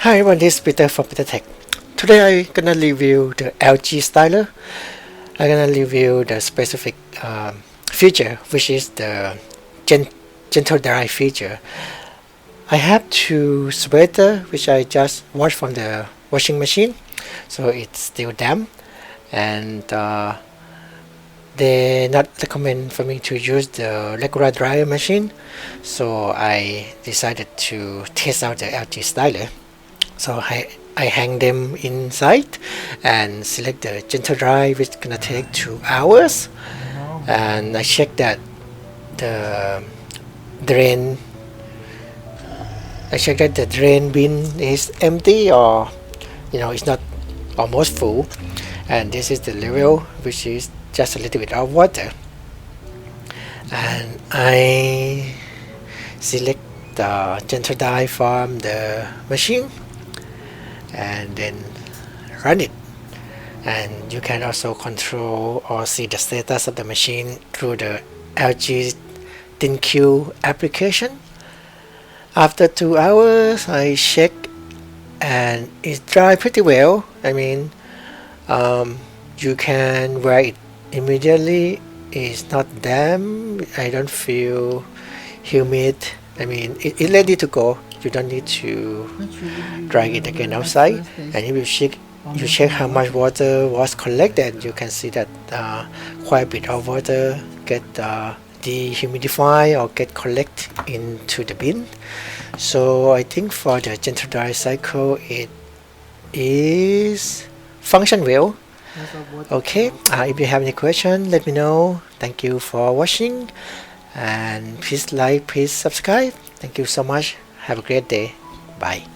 Hi everyone, this is Peter from Peter Tech. Today I'm gonna review the LG styler. I'm gonna review the specific feature, which is the gentle dry feature. I have two sweater which I just washed from the washing machine, so it's still damp, and they not recommend for me to use the regular dryer machine, so I decided to test out the LG styler. So I hang them inside and select the gentle dry, which is gonna take 2 hours, and I check that the drain the drain bin is empty, or it's not almost full, and this is the level, which is just a little bit of water, and I select the gentle dry from the machine and then run it. And you can also control or see the status of the machine through the LG ThinQ application. After 2 hours I check and it dry pretty well. You can wear it immediately. It's not damp. I don't feel humid. It's ready to go. You don't need to dry it again outside. And if you check how much water was collected, you can see that quite a bit of water get dehumidified or get collected into the bin. So I think for the gentle dry cycle it is function well. Okay, if you have any question, let me know. Thank you for watching, and please like, please subscribe. Thank you so much. Have a great day. Bye.